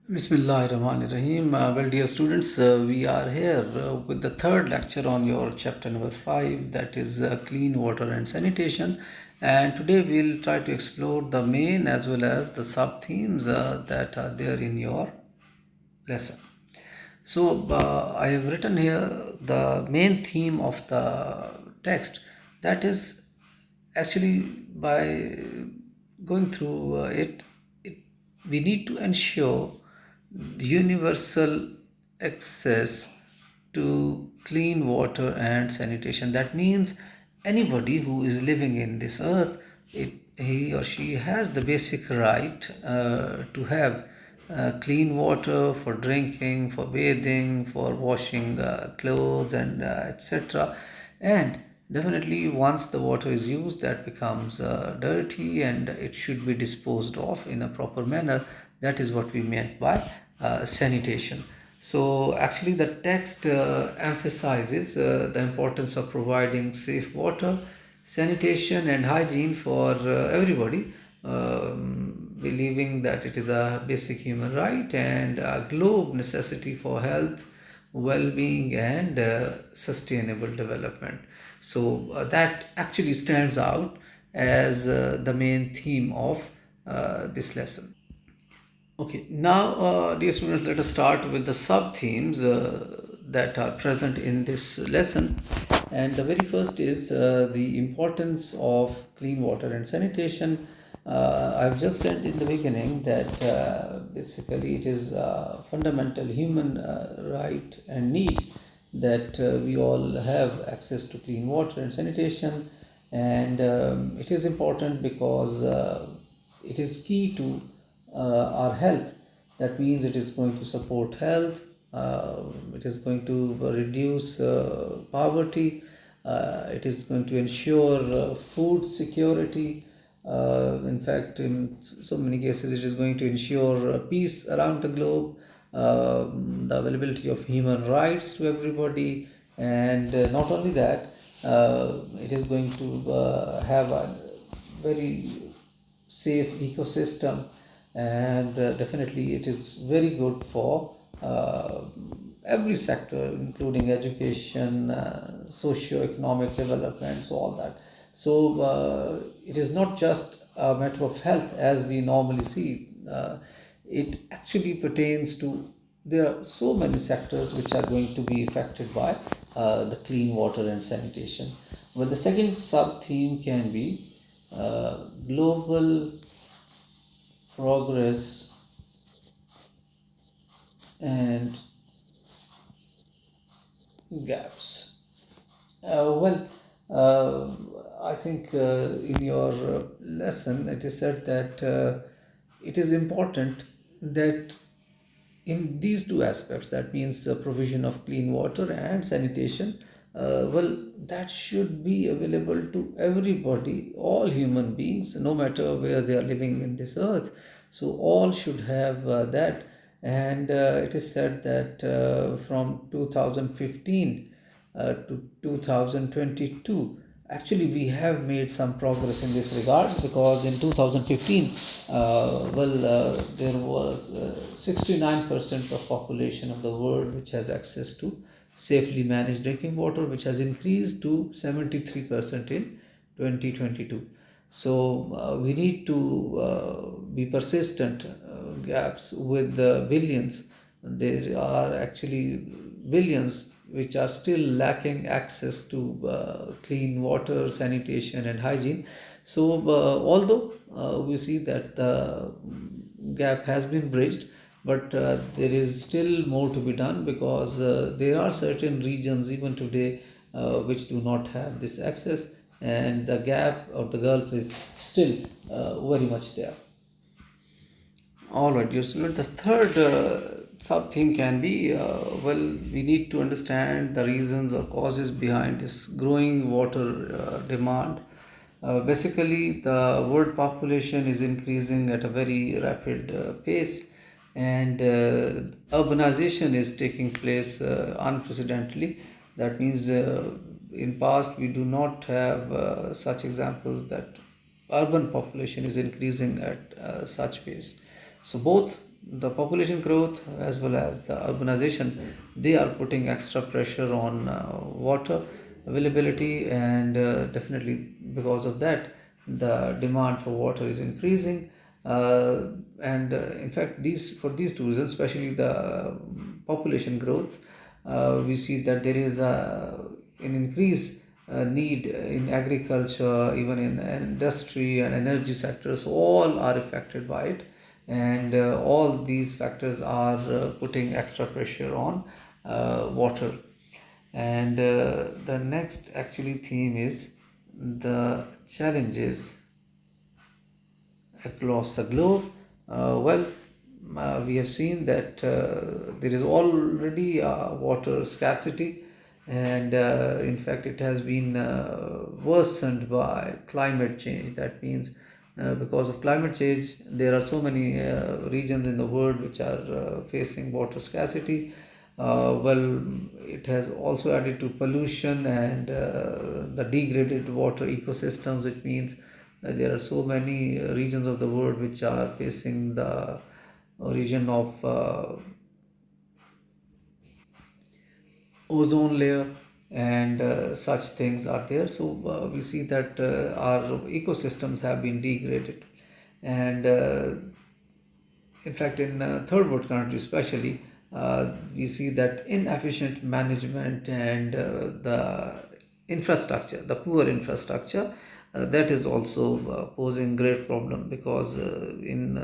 Bismillahirrahmanirrahim. Well, dear students, we are here with the third lecture on your chapter number 5, that is clean water and sanitation. And today we'll try to explore the main as well as the sub themes that are there in your lesson. So, I have written here the main theme of the text, that is actually by going through it, we need to ensure universal access to clean water and sanitation. That means anybody who is living in this earth, he or she has the basic right to have clean water for drinking, for bathing, for washing clothes, and etc. And definitely, once the water is used, that becomes dirty and it should be disposed of in a proper manner. That is what we meant by sanitation. So, actually, the text emphasizes the importance of providing safe water, sanitation, and hygiene for everybody, believing that it is a basic human right and a globe necessity for health, well-being, and sustainable development. So that actually stands out as the main theme of this lesson. Okay, now, dear students, let us start with the sub themes that are present in this lesson. And the very first is the importance of clean water and sanitation. I've just said in the beginning that basically it is a fundamental human right and need that we all have access to clean water and sanitation. And it is important because it is key to our health. That means it is going to support health, it is going to reduce poverty, it is going to ensure food security. In fact, in so many cases, it is going to ensure peace around the globe, the availability of human rights to everybody, and not only that, it is going to have a very safe ecosystem, and definitely it is very good for every sector, including education, socio-economic development, so all that. So it is not just a matter of health as we normally see. It actually pertains to, there are so many sectors which are going to be affected by the clean water and sanitation. Well, the second sub theme can be global progress and gaps. I think in your lesson it is said that it is important that in these two aspects, that means the provision of clean water and sanitation, that should be available to everybody, all human beings, no matter where they are living in this earth. So all should have that. And it is said that from 2015 to 2022, actually we have made some progress in this regard, because in 2015, there was 69% of population of the world which has access to safely managed drinking water, which has increased to 73% in 2022. So we need to be persistent. Gaps with billions, there are actually billions which are still lacking access to clean water, sanitation, and hygiene. So although we see that the gap has been bridged, but there is still more to be done, because there are certain regions even today which do not have this access, and the gap or the gulf is still very much there. All right, dear student. The third sub theme can be, we need to understand the reasons or causes behind this growing water demand. Basically, the world population is increasing at a very rapid pace, and urbanization is taking place unprecedentedly. That means in past we do not have such examples that urban population is increasing at such pace. So both the population growth as well as the urbanization, they are putting extra pressure on water availability, and definitely because of that, the demand for water is increasing. And In fact, these for these two reasons, especially the population growth, we see that there is an increase need in agriculture, even in industry and energy sectors. All are affected by it, and all these factors are putting extra pressure on water. And the next actually theme is the challenges across the globe. We have seen that there is already water scarcity, and in fact, it has been worsened by climate change. That means, because of climate change, there are so many regions in the world which are facing water scarcity. It has also added to pollution and the degraded water ecosystems, which means there are so many regions of the world which are facing the origin of ozone layer, and such things are there. So we see that our ecosystems have been degraded, and in fact, in third world countries especially, we see that inefficient management and the poor infrastructure, that is also posing great problem, because in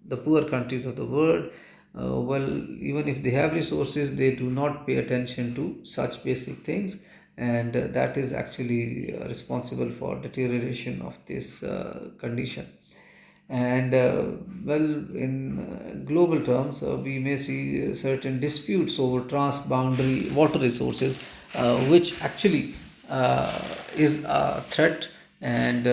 the poor countries of the world, even if they have resources, they do not pay attention to such basic things, and that is actually responsible for deterioration of this condition. And in global terms, we may see certain disputes over transboundary water resources, which actually is a threat. And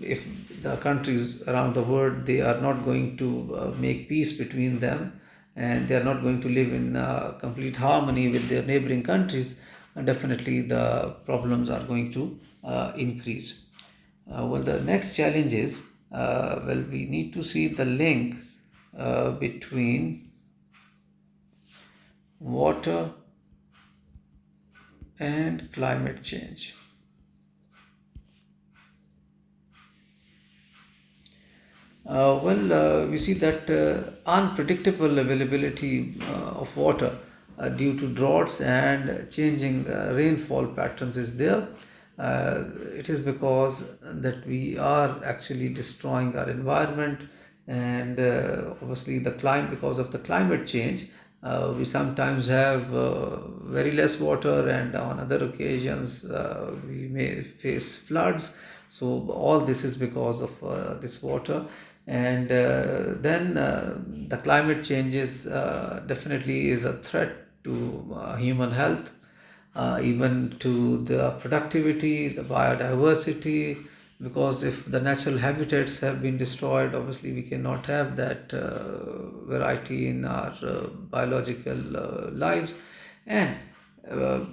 if the countries around the world, they are not going to make peace between them, and they are not going to live in complete harmony with their neighboring countries, definitely the problems are going to increase. The next challenge is, we need to see the link between water and climate change. We see that unpredictable availability of water due to droughts and changing rainfall patterns is there. It is because that we are actually destroying our environment, and obviously the climate, because of the climate change, we sometimes have very less water, and on other occasions we may face floods. So all this is because of this water. And then the climate changes definitely is a threat to human health, even to the productivity, the biodiversity, because if the natural habitats have been destroyed, obviously we cannot have that variety in our biological lives. And uh,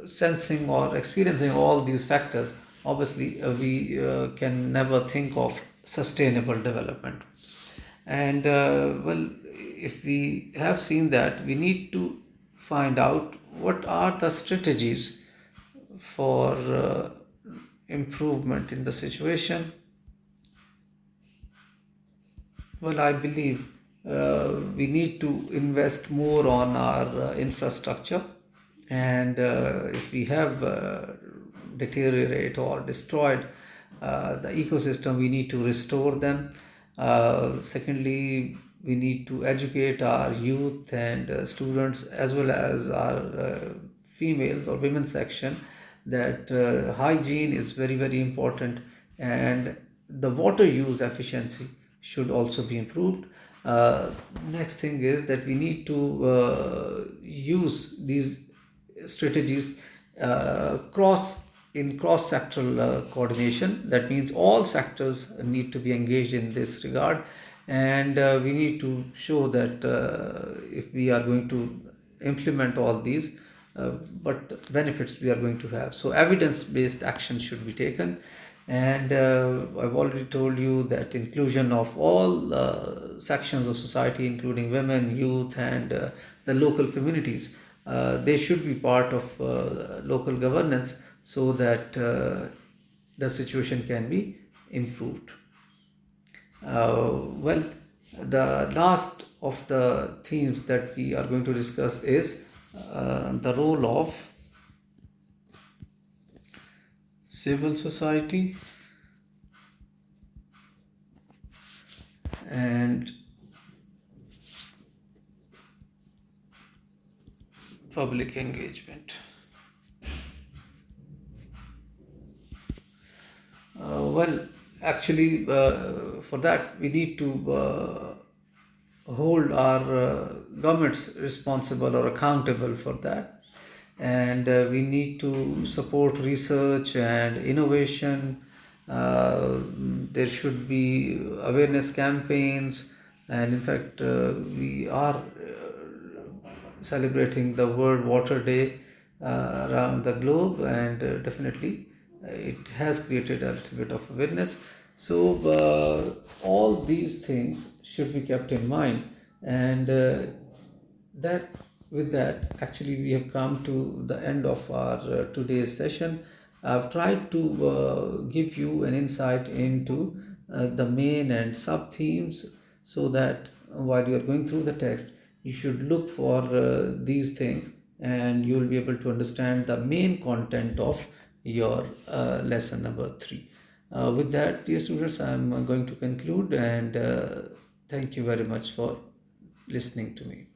sensing or experiencing all these factors, obviously we can never think of sustainable development. And if we have seen that, we need to find out what are the strategies for improvement in the situation. I believe we need to invest more on our infrastructure, and if we have deteriorate or destroyed the ecosystem, we need to restore them. Secondly, we need to educate our youth and students, as well as our females or women section, that hygiene is very very important, and the water use efficiency should also be improved. uh, Next thing is that we need to use these strategies cross sectoral coordination. That means all sectors need to be engaged in this regard, and we need to show that if we are going to implement all these, what benefits we are going to have. So evidence based action should be taken. And I've already told you that inclusion of all sections of society, including women, youth, and the local communities, they should be part of local governance so that the situation can be improved. Well, the last of the themes that we are going to discuss is the role of civil society and public engagement. Well, actually, for that, we need to hold our governments responsible or accountable for that. And we need to support research and innovation. There should be awareness campaigns. And in fact, we are celebrating the World Water Day around the globe, and definitely it has created a little bit of awareness. So, all these things should be kept in mind, and that with that, actually, we have come to the end of our today's session. I've tried to give you an insight into the main and sub themes, so that while you are going through the text, you should look for these things, and you will be able to understand the main content of your lesson number 3. With that, dear students, I'm going to conclude, and thank you very much for listening to me.